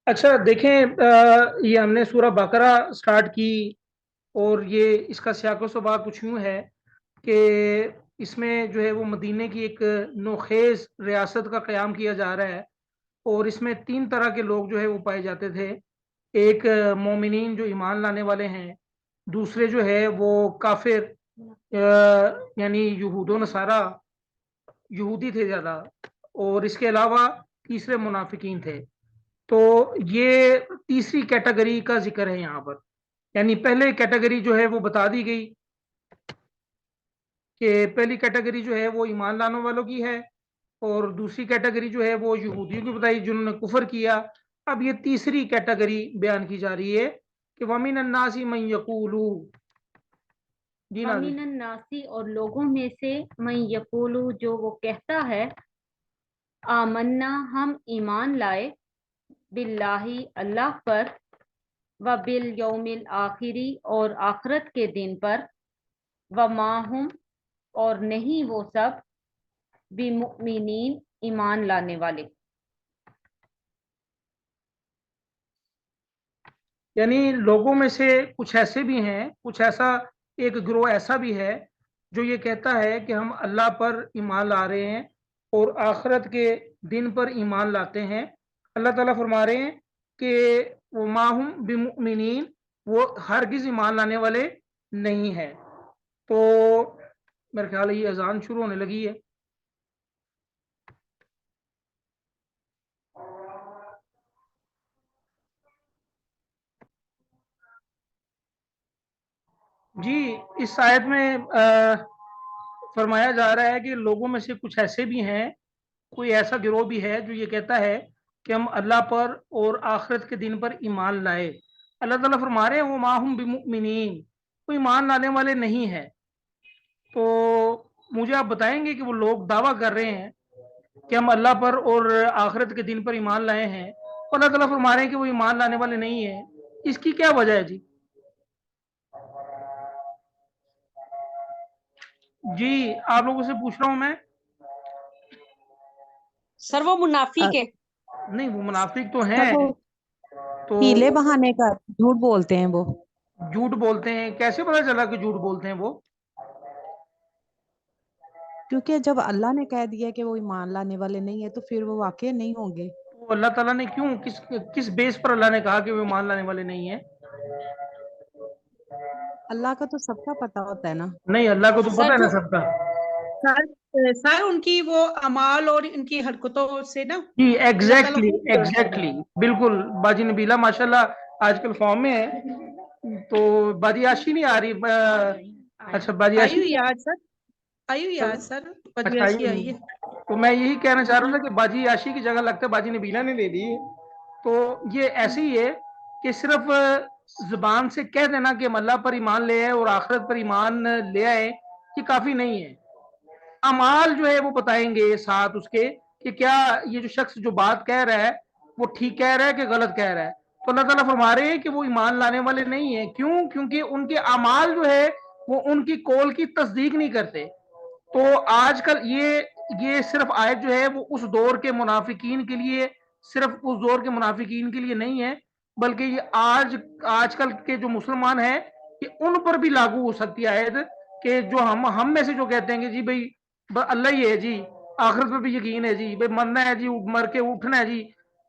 अच्छा देखें, ये हमने सूरह बकरा स्टार्ट की और ये इसका सियाको सबाक कुछ यूँ है कि इसमें जो है वो मदीने की एक नोखेज रियासत का क़याम किया जा रहा है और इसमें तीन तरह के लोग जो है वो पाए जाते थे। एक मोमिनीन जो ईमान लाने वाले हैं, दूसरे जो है वो काफिर यानी यहूदो नसारा यहूदी थे ज़्यादा, और इसके अलावा तीसरे मुनाफिकीन थे। तो ये तीसरी कैटेगरी का जिक्र है यहाँ पर। यानी पहले कैटेगरी जो है वो बता दी गई कि पहली कैटेगरी जो है वो ईमान लाने वालों की है और दूसरी कैटेगरी जो है वो यहूदियों की बताई जिन्होंने कुफर किया। अब ये तीसरी कैटेगरी बयान की जा रही है कि वमिन अन्नासी मन यकूलू। जी नाज़िर। वमिनन नासी, और लोगों में से मन यकूलू, जो वो कहता है, आमन्ना, हम ईमान लाए, बिल्लाही, अल्लाह पर, व बिल यौमिल आखिरी, और आखरत के दिन पर, व माहुम, और नहीं वो सब, बिमुमिनीन, ईमान लाने वाले। यानी लोगों में से कुछ ऐसे भी हैं, कुछ ऐसा एक ग्रोह ऐसा भी है जो ये कहता है कि हम अल्लाह पर ईमान ला रहे हैं और आखिरत के दिन पर ईमान लाते हैं। अल्लाह ताला फरमा रहे हैं कि वो माहुम बिमुमिनीन, वो हरगिज ईमान लाने वाले नहीं है। तो मेरे ख्याल है ये अजान शुरू होने लगी है। जी, इस आयत में फरमाया जा रहा है कि लोगों में से कुछ ऐसे भी हैं, कोई ऐसा गिरोह भी है जो ये कहता है कि हम अल्लाह पर और आखिरत के दिन पर ईमान लाए। अल्लाह ताला फरमा रहे हैं वो माहुम बिमुमिनीन, कोई ईमान लाने वाले नहीं है। तो मुझे आप बताएंगे कि वो लोग दावा कर रहे हैं कि हम अल्लाह पर और आखिरत के दिन पर ईमान लाए हैं और अल्लाह ताला फरमा रहे हैं कि वो ईमान लाने वाले नहीं है, इसकी क्या वजह है? जी आप लोगों से पूछ रहा हूं मैं। सर वो मुनाफिक है। नहीं, वो मुनाफिक तो सर हैं। वो तो हीले बहाने का झूठ बोलते हैं वो। झूठ बोलते हैं, कैसे पता चला कि झूठ बोलते हैं वो? क्योंकि जब अल्लाह ने कह दिया कि वो ईमान लाने वाले नहीं है तो फिर वो वाकई नहीं होंगे। तो अल्लाह ताला ने क्यों, किस किस बेस पर अल्लाह ने कहा कि वो ईमान लाने वाले नहीं है? अल्लाह का तो सबका पता होता है ना। नहीं, अल्लाह को तो पता सर है ना जो सबका। सर उनकी वो अमाल और इनकी हरकतों से ना जी अल्लाह ताला एग्जैक्टली खुद एग्जैक्टली, बिल्कुल। बाजी नबीला माशाल्लाह आजकल फॉर्म में है। तो बाजी आशी नहीं आ रही। अच्छा बाजी आई आशी। हुई आज सर, आई हुई आज सर, अच्छा बदमाशी आई है। तो मैं यही कहना चाह रहा था कि बाजी आशी की जगह लगता है बाजी नबीला ने ले ली है। तो ये ऐसे ही है कि सिर्फ जुबान से कह देना कि हम अल्लाह पर ईमान ले आए और आखिरत पर ईमान ले आए, ये काफी नहीं है। अमाल जो है वो बताएंगे साथ उसके कि क्या ये जो शख्स जो बात कह रहा है वो ठीक कह रहा है कि गलत कह रहा है। तो अल्लाह ताला फरमा रहे हैं कि वो ईमान लाने वाले नहीं है। क्यों? क्योंकि उनके अमाल जो है वो उनकी कौल की तस्दीक नहीं करते। तो आजकल ये सिर्फ आयत जो है वो उस दौर के मुनाफिकीन के लिए, सिर्फ उस दौर के मुनाफिकीन के लिए नहीं है, बल्कि ये आजकल के जो मुसलमान हैं कि उन पर भी लागू हो सकती है आयत। कि जो हम में से जो कहते हैं कि जी भाई अल्लाह ही है जी, आखिरत पर भी यकीन है जी, भाई मरना है जी, मर के उठना है जी।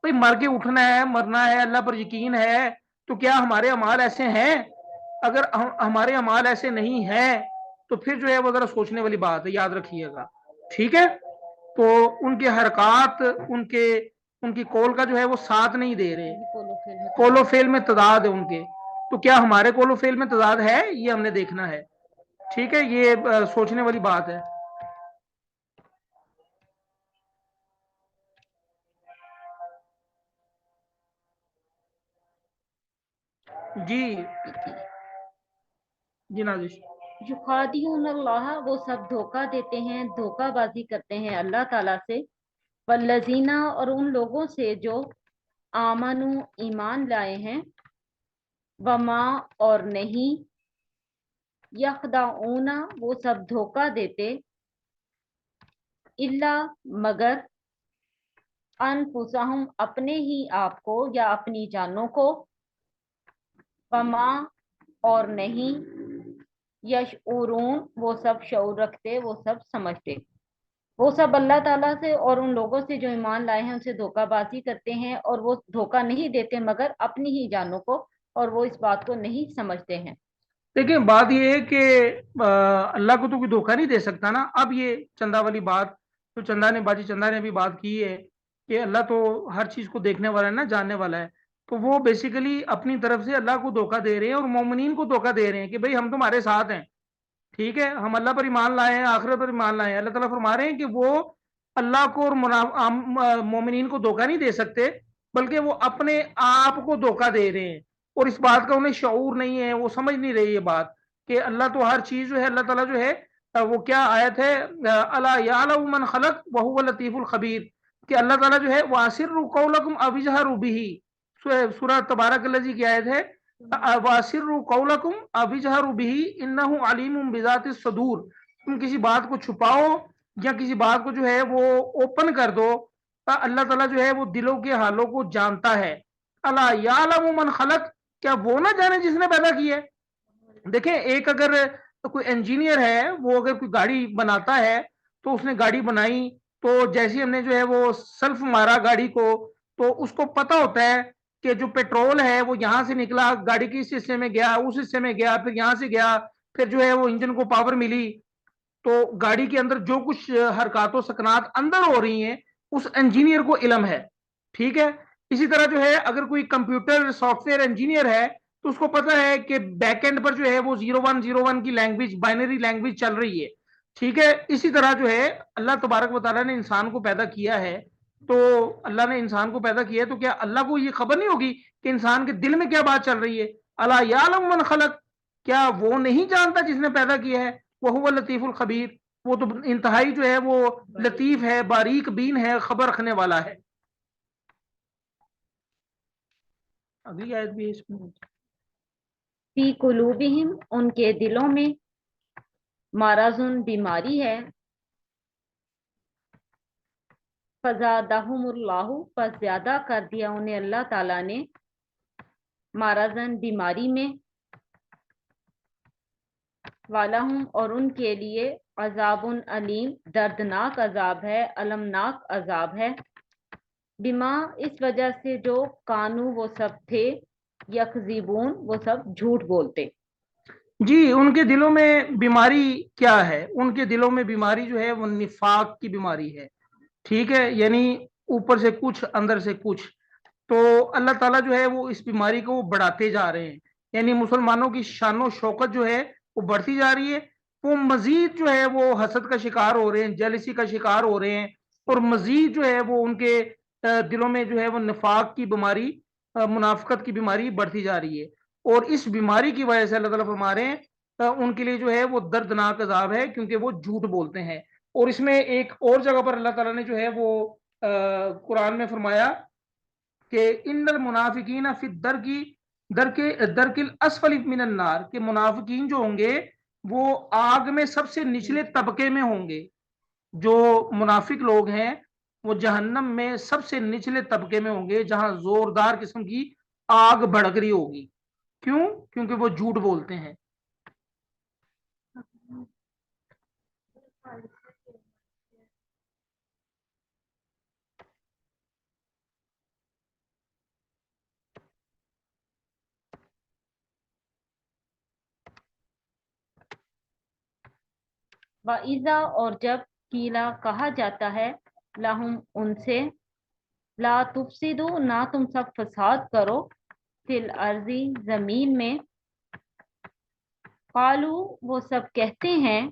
भाई मर के उठना है, मरना है, अल्लाह पर यकीन है, तो क्या हमारे अमाल ऐसे हैं? अगर हमारे अमाल ऐसे नहीं हैं तो फिर जो है वो जरा सोचने वाली बात है, याद रखिएगा। ठीक है? तो उनके हरकत, उनके उनकी कौल का जो है वो साथ नहीं दे रहे। कोलो फेल में तदाद है उनके। तो क्या हमारे कोलो फेल में तदाद है? ये हमने देखना है। ठीक है, ये सोचने वाली बात है। जी जी नाजिश। युखादिऊन अल्लाह, वो सब धोखा देते हैं, धोखाबाजी करते हैं अल्लाह ताला से। वल्लजीना, और उन लोगों से जो आमनु, ईमान लाए हैं, वमा, और नहीं, यखदाऊना, वो सब धोखा देते, इल्ला, मगर, अनफुसहुम अपने ही आप को या अपनी जानों को, वमा और नहीं, यशऊरून वो सब शऊर रखते, वो सब समझते। वो सब अल्लाह ताला से और उन लोगों से जो ईमान लाए हैं उनसे धोखाबाजी करते हैं, और वो धोखा नहीं देते मगर अपनी ही जानों को, और वो इस बात को नहीं समझते हैं। देखिए बात ये है कि अल्लाह को तो कोई धोखा नहीं दे सकता ना। अब ये चंदा वाली बात तो बाजी चंदा ने भी बात की है कि अल्लाह तो हर चीज को देखने वाला है ना, जानने वाला है। तो वो बेसिकली अपनी तरफ से अल्लाह को धोखा दे रहे हैं और मोमिनीन को धोखा दे रहे हैं कि भाई हम तुम्हारे साथ हैं, ठीक है, हम अल्लाह पर ईमान लाए हैं, आखिरत पर ईमान लाए हैं। अल्लाह ताला फरमा रहे हैं कि वो अल्लाह को और मोमिनीन को धोखा नहीं दे सकते, बल्कि वो अपने आप को धोखा दे रहे हैं। और इस बात का उन्हें शऊर नहीं है, वो समझ नहीं रहे ये बात कि अल्लाह तो हर चीज जो है, अल्लाह ताला जो है वो क्या आयत है, अला यालमु मन खलक व हुवल लतीफुल खबीर, कि अल्लाह ताला जो है वासिरु कौलकुम अविजहरु बिही, सूरह तबारकल्लज़ी की आयत है, वासिरु कौलकुम अविजहरु बिही इन्नहु अलीमुम बिज़ातिस सदूर। तुम किसी बात को छुपाओ या किसी बात को जो है वो ओपन कर दो, अल्लाह ताला जो है वो दिलों के हालों को जानता है। अला यालमु मन खलक, क्या वो ना जाने जिसने पैदा किया है। देखें, एक अगर कोई इंजीनियर है, वो अगर कोई गाड़ी बनाता है, तो उसने गाड़ी बनाई, तो जैसे हमने जो है वो सेल्फ मारा गाड़ी को, तो उसको पता होता है कि जो पेट्रोल है वो यहाँ से निकला, गाड़ी के इस हिस्से में गया, उस हिस्से में गया, फिर यहाँ से गया, फिर जो है वो इंजन को पावर मिली। तो गाड़ी के अंदर जो कुछ हरकत सकनात अंदर हो रही हैं, उस इंजीनियर को इल्म है, ठीक है। इसी तरह जो है अगर कोई कंप्यूटर सॉफ्टवेयर इंजीनियर है, तो उसको पता है कि बैक एंड पर जो है वो 0101 की लैंग्वेज, बाइनरी लैंग्वेज चल रही है, ठीक है। इसी तरह जो है अल्लाह तबारक व तआला ने इंसान को पैदा किया है, तो अल्लाह ने इंसान को पैदा किया है, तो क्या अल्लाह को ये खबर नहीं होगी कि इंसान के दिल में क्या बात चल रही है। अला यालम मन खलक, क्या वो नहीं जानता जिसने पैदा किया है, वो हुवा लतीफुल खबीर, वो तो इंतहाई जो है वो लतीफ है, बारीक बीन है, खबर रखने वाला है। अगली आयत भी है इसमें, फी कुलूबिहिम उनके दिलों में, माराजुन बीमारी है, फजादहुमुल्लाहु पर ज्यादा कर दिया उन्हें अल्लाह ताला ने, माराजन बीमारी में, वालाहुम और उनके लिए, अजाबुन अलीम दर्दनाक अजाब है, अलमनाक अजाब है, बिमा इस वजह से जो कानू वो सब थे, यकजीबून वो सब झूठ बोलते। जी उनके दिलों में बीमारी क्या है, उनके दिलों में बीमारी जो है वो निफाक की बीमारी है, ठीक है, यानी ऊपर से कुछ अंदर से कुछ। तो अल्लाह ताला जो है वो इस बीमारी को बढ़ाते जा रहे हैं, यानी मुसलमानों की शानो शौकत जो है वो बढ़ती जा रही है। वो मजीद जो है वो हसद का शिकार हो रहे हैं, जेलसी का शिकार हो रहे हैं, और मजीद जो है वो उनके दिलों में जो है वो निफाक की बीमारी, मुनाफिकत की बीमारी बढ़ती जा रही है। और इस बीमारी की वजह से अल्लाह ताला फरमा रहे हैं उनके लिए जो है वो दर्दनाक अजाब है, क्योंकि वो झूठ बोलते हैं। और इसमें एक और जगह पर अल्लाह ताला ने जो है वो कुरान में फरमाया कि इन्नल मुनाफिकीन फी दरकिल असफली मिनन नार, कि मुनाफिकीन जो होंगे वो आग में सबसे निचले तबके में होंगे। जो मुनाफिक लोग हैं वो जहन्नम में सबसे निचले तबके में होंगे, जहां जोरदार किस्म की आग भड़क रही होगी। क्यों? क्योंकि वो झूठ बोलते हैं। वाइजा और जब कीला कहा जाता है, लाहुम उनसे, ला तुफसिदु ना तुम सब फसाद करो, फिल अर्जी जमीन में, कालू वो सब कहते हैं,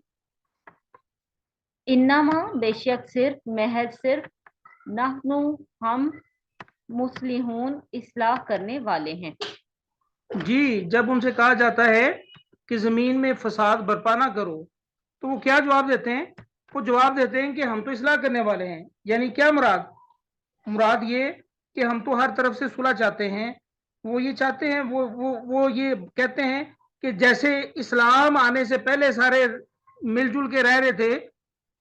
इन्नमा बेशक सिर्फ महज सिर्फ, नहनु हम, मुस्लिहून इसलाह करने वाले हैं। जी जब उनसे कहा जाता है कि जमीन में फसाद बर्पा ना करो, तो वो क्या जवाब देते हैं? वो जवाब देते हैं कि हम तो इसलाह करने वाले हैं। यानी क्या मुराद ये कि हम तो हर तरफ से सुलह चाहते हैं। वो ये चाहते हैं, वो ये कहते हैं कि जैसे इस्लाम आने से पहले सारे मिलजुल के रह रहे थे,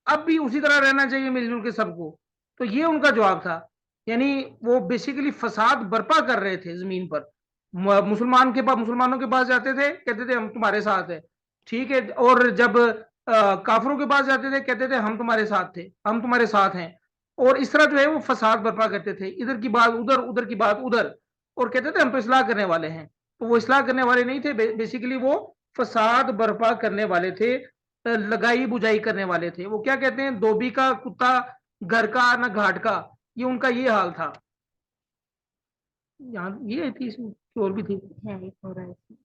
अब भी उसी तरह रहना चाहिए मिलजुल के सबको। तो ये उनका जवाब था। یعنی وہ بیسیکلی فساد برپا کر رہے تھے زمین پر. مسلمانوں کے پاس جاتے تھے کہتے تھے ہم تمہارے ساتھ ہیں, ٹھیک ہے, اور جب کافروں کے پاس جاتے تھے کہتے تھے ہم تمہارے ساتھ تھے, ہم تمہارے ساتھ ہیں, اور اس طرح جو ہے وہ فساد برپا کرتے تھے, ادھر کی بات ادھر, ادھر کی بات ادھر, اور کہتے تھے ہم تو اصلاح کرنے والے ہیں. تو وہ اصلاح کرنے والے نہیں تھے, بیسیکلی وہ فساد برپا کرنے والے تھے, لگائی بجائی کرنے والے تھے. وہ کیا کہتے ہیں, دھوبی کا کتا گھر کا نہ گھاٹ کا, یہ ان کا یہ حال تھا. یہاں یہ تھی, اس میں اور بھی تھی. ہے ایک ہو رہا ہے اس میں.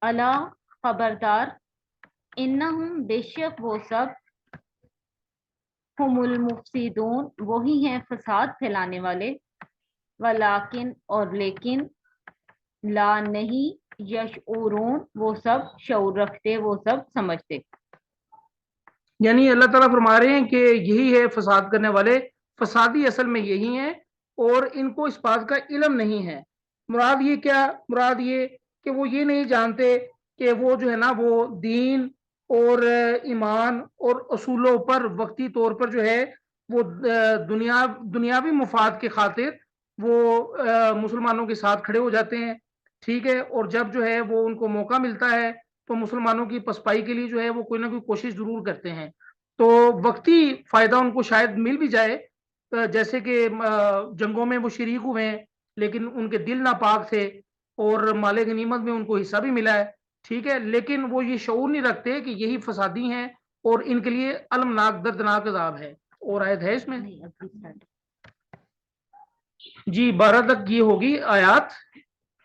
اللہ خبردار, انہم بے شک وہ سب, ہم المفسدون وہی ہیں فساد پھیلانے والے, ولیکن اور لیکن, لا نہیں, یشعرون وہ سب شعور رکھتے, وہ سب سمجھتے. یعنی اللہ تعالیٰ فرما رہے ہیں کہ یہی ہے فساد کرنے والے, فسادی اصل میں یہی ہیں, اور ان کو اس بات کا علم نہیں ہے. مراد یہ کیا, مراد یہ کہ وہ یہ نہیں جانتے کہ وہ جو ہے نا وہ دین اور ایمان اور اصولوں پر وقتی طور پر جو ہے وہ دنیاوی مفاد کے خاطر وہ مسلمانوں کے ساتھ کھڑے ہو جاتے ہیں, ٹھیک ہے, اور جب جو ہے وہ ان کو موقع ملتا ہے تو مسلمانوں کی پسپائی کے لیے جو ہے وہ کوئی نہ کوئی کوشش ضرور کرتے ہیں. تو وقتی فائدہ ان کو شاید مل بھی جائے, جیسے کہ جنگوں میں وہ شریک ہوئے ہیں لیکن ان کے دل ناپاک تھے, اور مال غنیمت میں ان کو حصہ بھی ملا ہے, ٹھیک ہے, لیکن وہ یہ شعور نہیں رکھتے کہ یہی فسادی ہیں اور ان کے لیے المناک دردناک عذاب ہے. اور آیت ہے اس میں نہیں ابھی ساتھ. جی 12 تک یہ ہوگی آیات.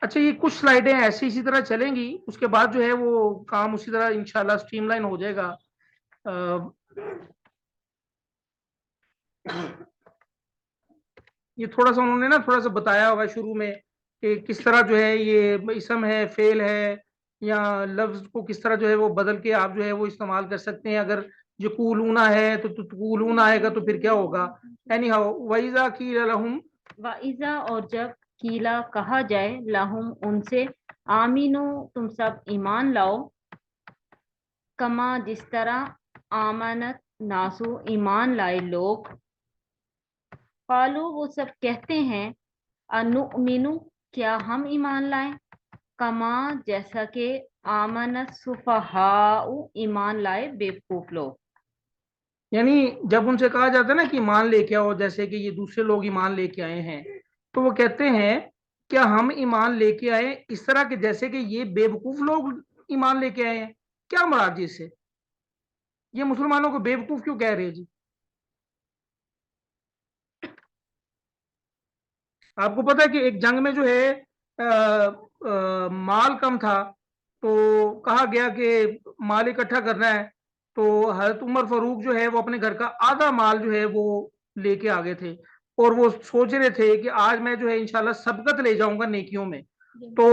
اچھا, یہ کچھ سلائیڈیں ایسی اسی طرح چلیں گی, اس کے بعد جو ہے وہ کام اسی طرح انشاءاللہ سٹریم لائن ہو جائے گا. یہ تھوڑا سا انہوں نے نا تھوڑا سا بتایا ہوا شروع میں کہ کس طرح جو ہے یہ اسم ہے, فعل ہے, یا لفظ کو کس طرح جو ہے وہ بدل کے آپ جو ہے وہ استعمال کر سکتے ہیں. اگر یقولون ہے تو تقولون آئے گا تو پھر کیا ہوگا. اینی ہاؤ, وَإِذَا قِيلَ لَهُمْ, وَإِذَا اور جب قیلا کہا جائے, لہم ان سے, آمینو تم سب ایمان لاؤ, کما جس طرح, آمنت ناسو ایمان لائے لوگ, قالو وہ سب کہتے ہیں, انؤمنو کیا ہم ایمان لائیں, کما جیسا کہ, آمنت سفہاء ایمان لائے بیوقوف لوگ. یعنی جب ان سے کہا جاتا ہے نا کہ ایمان لے کے آؤ, جیسے کہ یہ دوسرے لوگ ایمان لے کے آئے ہیں, تو وہ کہتے ہیں کیا ہم ایمان لے کے آئے اس طرح کہ جیسے کہ یہ بے وقوف لوگ ایمان لے کے آئے ہیں. کیا مراد جی اس سے, یہ مسلمانوں کو بے وقوف کیوں کہہ رہے ہیں جی؟ آپ کو پتا ہے کہ ایک جنگ میں جو ہے مال کم تھا, تو کہا گیا کہ مال اکٹھا کرنا ہے, تو حضرت عمر فاروق جو ہے وہ اپنے گھر کا آدھا مال جو ہے وہ لے کے آگے تھے, اور وہ سوچ رہے تھے کہ آج میں جو ہے انشاءاللہ سبقت لے جاؤں گا نیکیوں میں. تو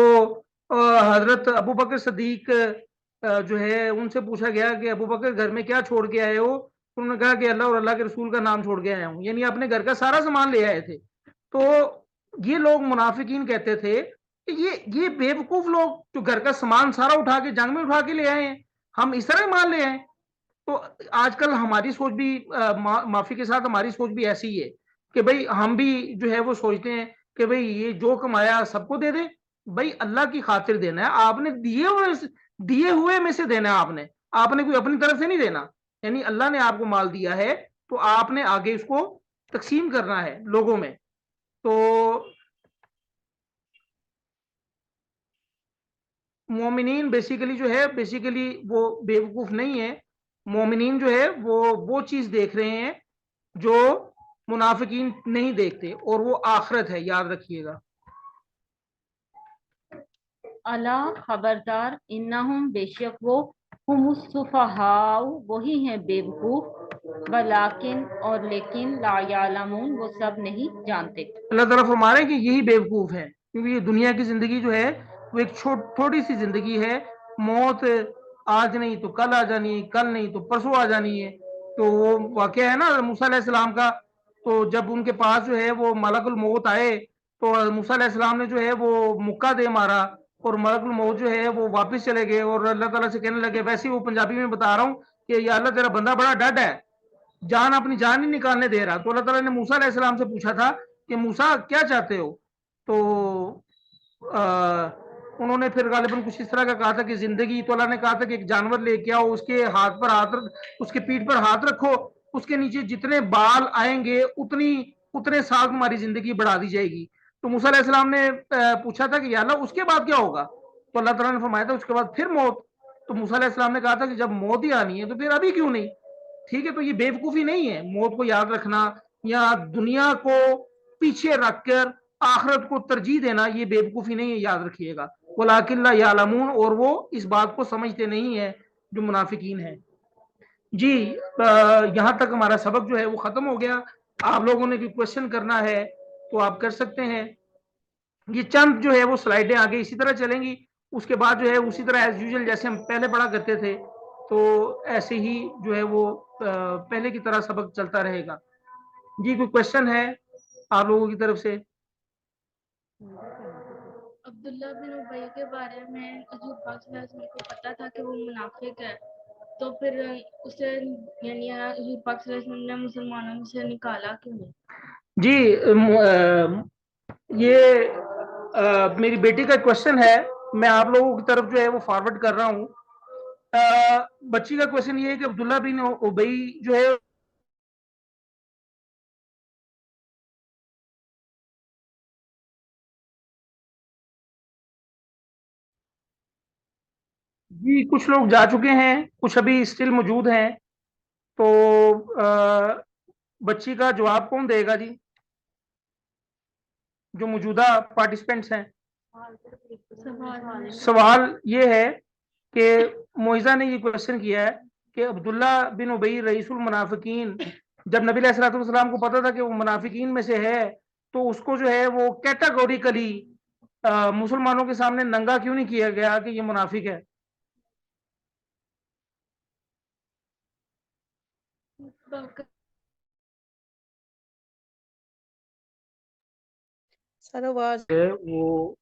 حضرت ابو بکر صدیق جو ہے ان سے پوچھا گیا کہ ابو بکر گھر میں کیا چھوڑ کے آئے ہو, انہوں نے کہا کہ اللہ اور اللہ کے رسول کا نام چھوڑ کے آیا ہوں, یعنی اپنے گھر کا سارا سامان لے آئے تھے. تو یہ لوگ منافقین کہتے تھے کہ یہ بے وقوف لوگ جو گھر کا سامان سارا اٹھا کے جنگ میں اٹھا کے لے آئے ہیں, ہم اس طرح مان لے آئے. تو آج کل ہماری سوچ بھی معافی کے ساتھ ہماری سوچ بھی ایسی ہی ہے کہ بھئی ہم بھی جو ہے وہ سوچتے ہیں کہ بھئی یہ جو کمایا سب کو دے دیں, بھئی اللہ کی خاطر دینا ہے, آپ نے دیے ہوئے میں سے دینا ہے, آپ نے کوئی اپنی طرف سے نہیں دینا. یعنی اللہ نے آپ کو مال دیا ہے تو آپ نے آگے اس کو تقسیم کرنا ہے لوگوں میں. تو مومنین بیسیکلی جو ہے بیسیکلی وہ بے وقوف نہیں ہے. مومنین جو ہے وہ چیز دیکھ رہے ہیں جو منافقین نہیں دیکھتے, اور وہ آخرت ہے, یاد رکھیے گا. اللہ خبردار, انہم بے شک وہ, ہم السفہاء وہی ہیں بے وقوف, ولیکن اور لیکن, لا یعلمون وہ سب نہیں جانتے. اللہ تعالیٰ فرما رہے ہیں کہ یہی بے وقوف ہے, کیونکہ یہ دنیا کی زندگی جو ہے وہ ایک تھوڑی سی زندگی ہے. موت آج نہیں تو کل آ جانی ہے, کل نہیں تو پرسوں آ جانی ہے. تو وہ واقعہ ہے نا موسیٰ علیہ السلام کا, تو جب ان کے پاس جو ہے وہ ملک الموت آئے तो मूसा अलैहिस्सलाम ने जो है वो मुक्का दे मारा और मलकुल मौत जो है वो वापस चले गए और अल्लाह ताला से कहने लगे, वैसे ही वो पंजाबी में बता रहा हूँ कि या अल्लाह तेरा बंदा बड़ा डड है, जान अपनी जान ही निकालने दे रहा। तो अल्लाह ताला ने मूसा अलैहिस्सलाम से पूछा था कि मूसा क्या चाहते हो? तो उन्होंने फिर गालिबन कुछ इस तरह का कहा था कि जिंदगी। तो अल्लाह ने कहा था कि एक जानवर लेके आओ, उसके हाथ पर उसके पीठ पर हाथ रखो, उसके नीचे जितने बाल आएंगे उतने साल तुम्हारी जिंदगी बढ़ा दी जाएगी। तो मूसा अलैहिस्सलाम ने पूछा था कि या अल्लाह उसके बाद क्या होगा? तो अल्लाह ताला ने फरमाया था उसके बाद फिर मौत। तो मूसा अलैहिस्सलाम ने कहा था कि जब मौत ही आनी है तो फिर अभी क्यों नहीं? ठीक है, तो ये बेवकूफी नहीं है मौत को याद रखना या दुनिया को पीछे रखकर आखिरत को तरजीह देना, ये बेवकूफी नहीं है, याद रखिएगा। वलाकिन ला यालमून, और वो इस बात को समझते नहीं है जो मुनाफिकीन है। जी, यहाँ तक हमारा सबक जो है वो खत्म हो गया। आप लोगों ने कोई क्वेश्चन करना है तो आप कर सकते हैं। ये चंद जो है वो स्लाइडें आगे इसी तरह चलेंगी, उसके बाद जो है उसी तरह एज यूजुअल जैसे हम पहले पढ़ा करते थे तो ऐसे ही जो है वो पहले की तरह सबक चलता रहेगा। जी, कोई क्वेश्चन है आप लोगों की तरफ से? अब्दुल्ला बिन उबई के बारे में हजूर पाक सल्लल्लाहु अलैहि वसल्लम को पता था कि वो मुनाफिक है, तो फिर उसे यानी हजूर पाक सल्लल्लाहु अलैहि वसल्लम ने मुसलमानों में से निकाला क्यों नहीं? जी, ये मेरी बेटी का क्वेश्चन है, मैं आप लोगों की तरफ जो है वो फॉरवर्ड कर रहा हूँ। बच्ची का क्वेश्चन ये है कि अब्दुल्ला बिन उबई जो है जी, कुछ लोग जा चुके हैं, कुछ अभी स्टिल मौजूद हैं। तो बच्ची का जवाब कौन देगा जी, जो मौजूदा पार्टिसिपेंट्स हैं? सवाल ये है कि मोइजा ने ये क्वेश्चन किया है कि अब्दुल्ला बिन उबई रईसुल मुनाफिकीन, जब नबी अलैहिस्सलातु वस्सलाम को पता था कि वो मुनाफिकीन में से है तो उसको जो है वो कैटेगोरिकली मुसलमानों के सामने नंगा क्यों नहीं किया गया कि ये मुनाफिक है? सर आवाज वो